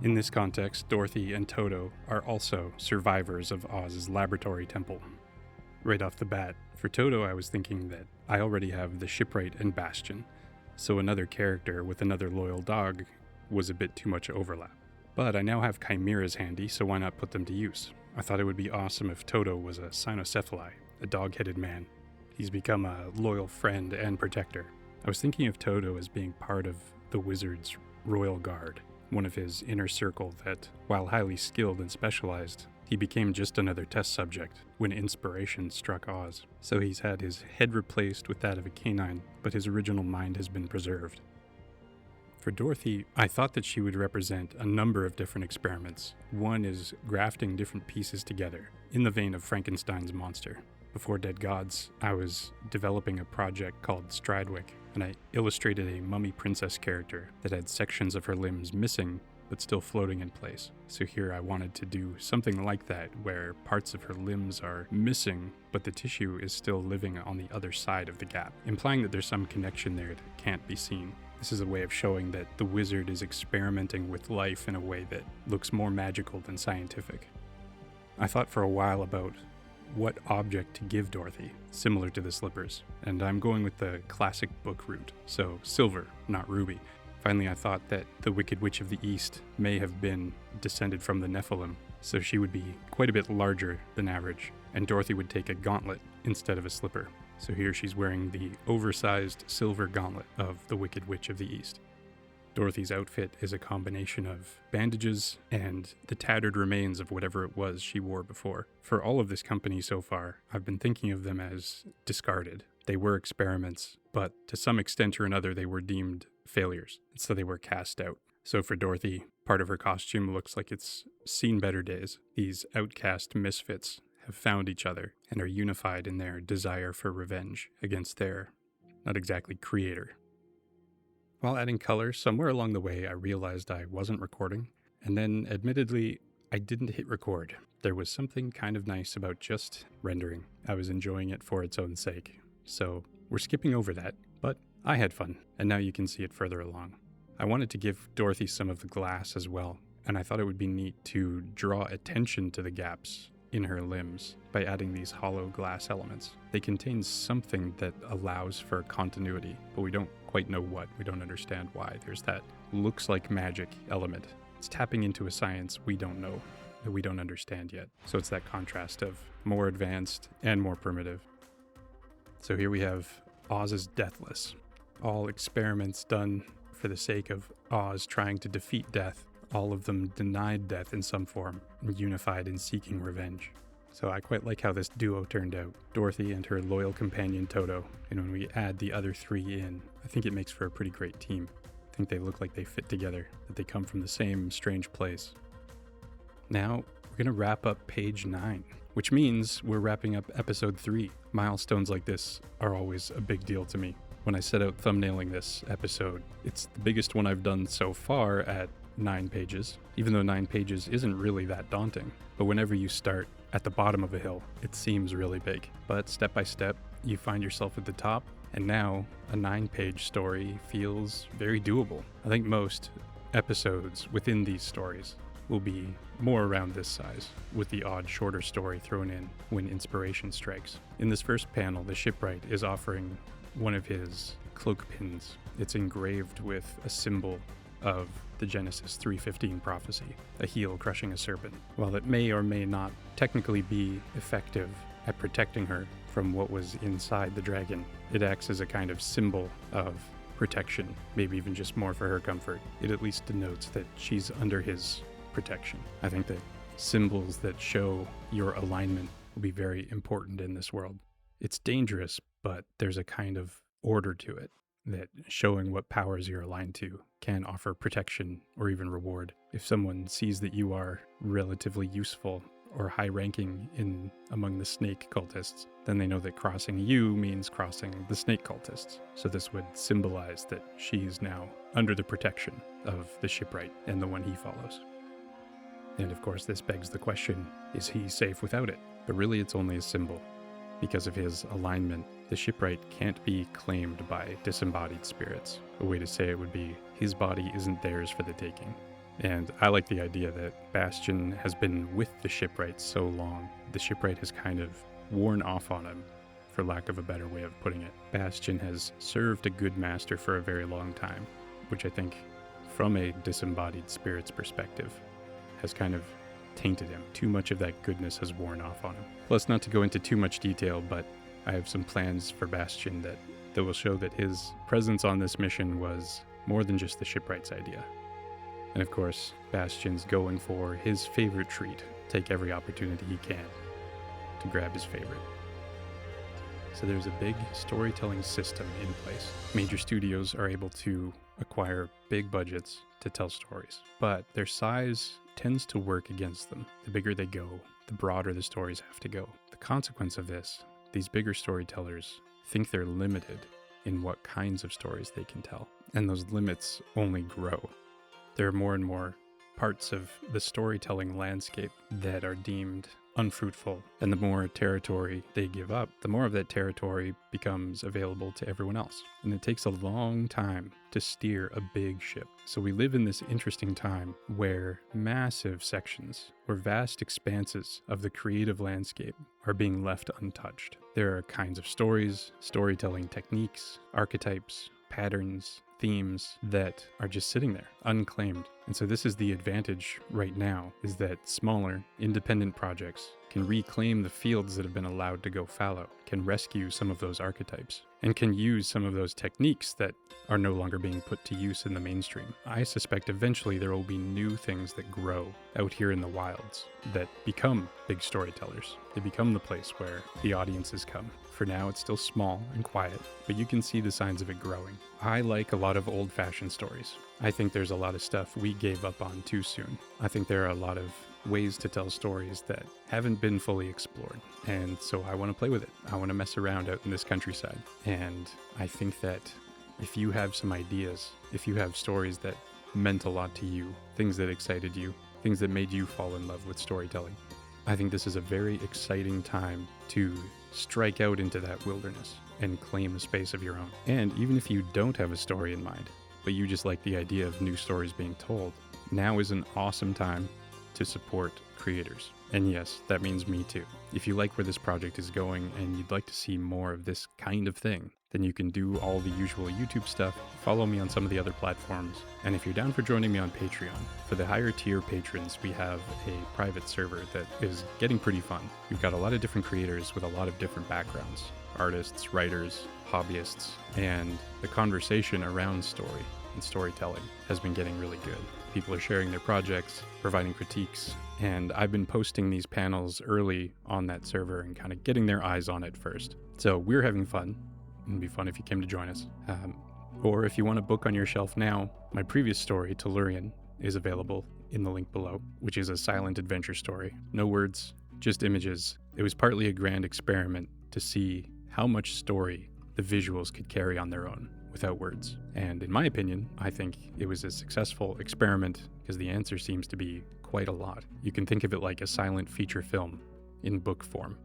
In this context, Dorothy and Toto are also survivors of Oz's laboratory temple. Right off the bat, for Toto I was thinking that I already have the shipwright and Bastion, so another character with another loyal dog was a bit too much overlap. But I now have chimeras handy, so why not put them to use? I thought it would be awesome if Toto was a cynocephali, a dog-headed man. He's become a loyal friend and protector. I was thinking of Toto as being part of the wizard's royal guard, one of his inner circle that, while highly skilled and specialized, he became just another test subject when inspiration struck Oz. So he's had his head replaced with that of a canine, but his original mind has been preserved. For Dorothy, I thought that she would represent a number of different experiments. One is grafting different pieces together, in the vein of Frankenstein's monster. Before Dead Gods, I was developing a project called Stridewick, and I illustrated a mummy princess character that had sections of her limbs missing, but still floating in place. So here I wanted to do something like that, where parts of her limbs are missing, but the tissue is still living on the other side of the gap, implying that there's some connection there that can't be seen. This is a way of showing that the wizard is experimenting with life in a way that looks more magical than scientific. I thought for a while about what object to give Dorothy, similar to the slippers, and I'm going with the classic book route, so silver, not ruby. Finally, I thought that the Wicked Witch of the East may have been descended from the Nephilim, so she would be quite a bit larger than average, and Dorothy would take a gauntlet instead of a slipper. So here she's wearing the oversized silver gauntlet of the Wicked Witch of the East. Dorothy's outfit is a combination of bandages and the tattered remains of whatever it was she wore before. For all of this company so far, I've been thinking of them as discarded. They were experiments, but to some extent or another they were deemed failures, so they were cast out. So for Dorothy, part of her costume looks like it's seen better days. These outcast misfits have found each other and are unified in their desire for revenge against their, not exactly creator. While adding color, somewhere along the way I realized I wasn't recording, and then admittedly, I didn't hit record. There was something kind of nice about just rendering. I was enjoying it for its own sake. So we're skipping over that, but I had fun, and now you can see it further along. I wanted to give Dorothy some of the glass as well, and I thought it would be neat to draw attention to the gaps in her limbs by adding these hollow glass elements. They contain something that allows for continuity, but we don't quite know what. We don't understand why. There's that looks like magic element. It's tapping into a science we don't know, that we don't understand yet. So it's that contrast of more advanced and more primitive. So here we have Oz's Deathless. All experiments done for the sake of Oz trying to defeat death. All of them denied death in some form, unified in seeking revenge. So I quite like how this duo turned out, Dorothy and her loyal companion Toto, and when we add the other three in, I think it makes for a pretty great team. I think they look like they fit together, that they come from the same strange place. Now, we're going to wrap up page 9, which means we're wrapping up episode 3. Milestones like this are always a big deal to me. When I set out thumbnailing this episode, it's the biggest one I've done so far at 9 pages, even though 9 pages isn't really that daunting. But whenever you start at the bottom of a hill, it seems really big. But step by step, you find yourself at the top, and now a 9-page story feels very doable. I think most episodes within these stories will be more around this size, with the odd shorter story thrown in when inspiration strikes. In this first panel, the shipwright is offering one of his cloak pins. It's engraved with a symbol of the Genesis 3:15 prophecy, a heel crushing a serpent. While it may or may not technically be effective at protecting her from what was inside the dragon, it acts as a kind of symbol of protection, maybe even just more for her comfort. It at least denotes that she's under his protection. I think that symbols that show your alignment will be very important in this world. It's dangerous, but there's a kind of order to it, that showing what powers you're aligned to can offer protection or even reward. If someone sees that you are relatively useful or high-ranking among the snake cultists, then they know that crossing you means crossing the snake cultists. So this would symbolize that she's now under the protection of the shipwright and the one he follows. And of course, this begs the question, is he safe without it? But really, it's only a symbol. Because of his alignment, the shipwright can't be claimed by disembodied spirits. A way to say it would be, his body isn't theirs for the taking. And I like the idea that Bastion has been with the shipwright so long, the shipwright has kind of worn off on him, for lack of a better way of putting it. Bastion has served a good master for a very long time, which I think, from a disembodied spirit's perspective, has kind of tainted him. Too much of that goodness has worn off on him. Plus, not to go into too much detail, but I have some plans for Bastion that will show that his presence on this mission was more than just the shipwright's idea. And of course, Bastion's going for his favorite treat. Take every opportunity he can to grab his favorite. So there's a big storytelling system in place. Major studios are able to acquire big budgets to tell stories, but their size tends to work against them. The bigger they go, the broader the stories have to go. The consequence of this, these bigger storytellers think they're limited in what kinds of stories they can tell, and those limits only grow. There are more and more parts of the storytelling landscape that are deemed unfruitful, and the more territory they give up, the more of that territory becomes available to everyone else. And it takes a long time to steer a big ship. So we live in this interesting time where massive sections or vast expanses of the creative landscape are being left untouched. There are kinds of stories, storytelling techniques, archetypes, patterns, themes that are just sitting there, unclaimed. And so this is the advantage right now, is that smaller, independent projects can reclaim the fields that have been allowed to go fallow, can rescue some of those archetypes, and can use some of those techniques that are no longer being put to use in the mainstream. I suspect eventually there will be new things that grow out here in the wilds that become big storytellers. They become the place where the audiences come. For now, it's still small and quiet, but you can see the signs of it growing. I like a lot of old-fashioned stories. I think there's a lot of stuff we gave up on too soon. I think there are a lot of ways to tell stories that haven't been fully explored. And so I want to play with it. I want to mess around out in this countryside. And I think that if you have some ideas, if you have stories that meant a lot to you, things that excited you, things that made you fall in love with storytelling, I think this is a very exciting time to strike out into that wilderness and claim a space of your own. And even if you don't have a story in mind, but you just like the idea of new stories being told, now is an awesome time to support creators. And yes, that means me too. If you like where this project is going and you'd like to see more of this kind of thing, then you can do all the usual YouTube stuff, follow me on some of the other platforms, and if you're down for joining me on Patreon, for the higher tier patrons, we have a private server that is getting pretty fun. We've got a lot of different creators with a lot of different backgrounds, artists, writers, hobbyists, and the conversation around story and storytelling has been getting really good. People are sharing their projects, providing critiques, and I've been posting these panels early on that server and kind of getting their eyes on it first. So we're having fun. It'd be fun if you came to join us. Or if you want a book on your shelf now, my previous story, Tellurian, is available in the link below, which is a silent adventure story. No words, just images. It was partly a grand experiment to see how much story the visuals could carry on their own without words. And in my opinion, I think it was a successful experiment because the answer seems to be quite a lot. You can think of it like a silent feature film in book form.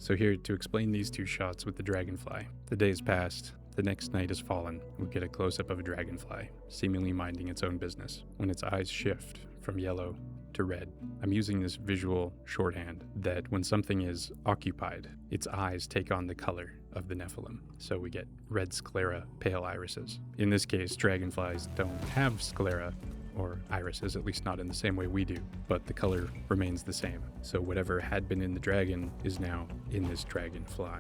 So here to explain these two shots with the dragonfly. The day has passed, the next night has fallen. We get a close-up of a dragonfly, seemingly minding its own business, when its eyes shift from yellow to red. I'm using this visual shorthand that when something is occupied, its eyes take on the color of the Nephilim. So we get red sclera, pale irises. In this case, dragonflies don't have sclera or irises, at least not in the same way we do, but the color remains the same. So whatever had been in the dragon is now in this dragonfly.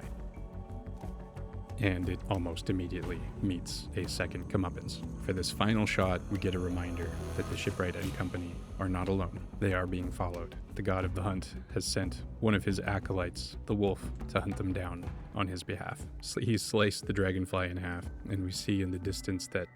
And it almost immediately meets a second comeuppance. For this final shot, we get a reminder that the shipwright and company are not alone. They are being followed. The god of the hunt has sent one of his acolytes, the wolf, to hunt them down on his behalf. He's sliced the dragonfly in half, and we see in the distance that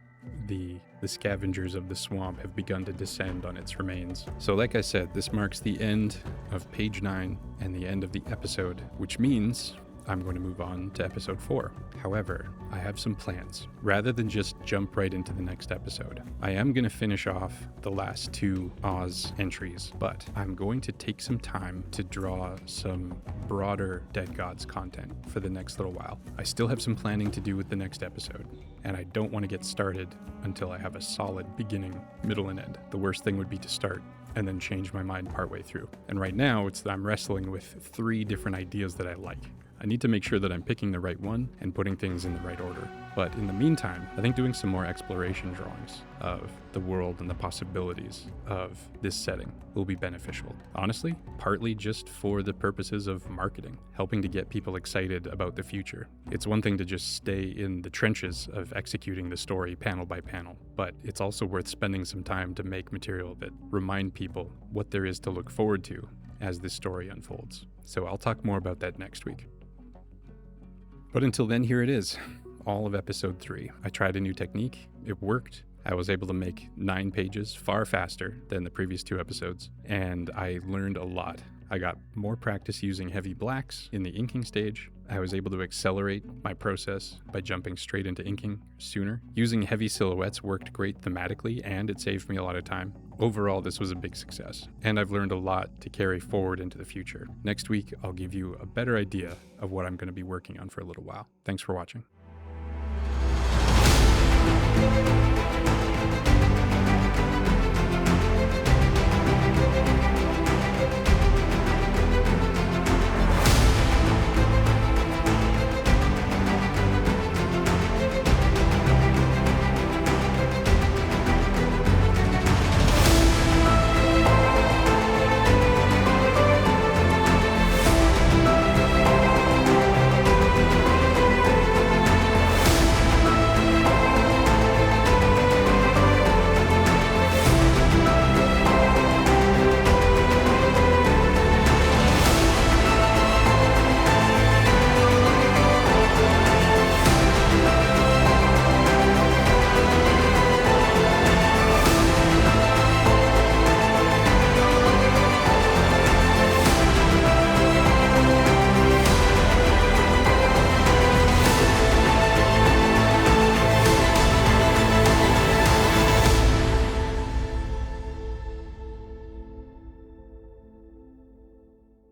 the scavengers of the swamp have begun to descend on its remains. So like I said, this marks the end of page 9 and the end of the episode, which means I'm going to move on to episode 4. However, I have some plans. Rather than just jump right into the next episode, I am going to finish off the last 2 Oz entries, but I'm going to take some time to draw some broader Dead Gods content for the next little while. I still have some planning to do with the next episode, and I don't want to get started until I have a solid beginning, middle, and end. The worst thing would be to start and then change my mind partway through. And right now, it's that I'm wrestling with 3 different ideas that I like. I need to make sure that I'm picking the right one and putting things in the right order. But in the meantime, I think doing some more exploration drawings of the world and the possibilities of this setting will be beneficial. Honestly, partly just for the purposes of marketing, helping to get people excited about the future. It's one thing to just stay in the trenches of executing the story panel by panel, but it's also worth spending some time to make material that remind people what there is to look forward to as this story unfolds. So I'll talk more about that next week. But until then, here it is, all of episode 3. I tried a new technique, it worked. I was able to make 9 pages far faster than the previous 2 episodes, and I learned a lot. I got more practice using heavy blacks in the inking stage. I was able to accelerate my process by jumping straight into inking sooner. Using heavy silhouettes worked great thematically, and it saved me a lot of time. Overall, this was a big success, and I've learned a lot to carry forward into the future. Next week, I'll give you a better idea of what I'm going to be working on for a little while. Thanks for watching.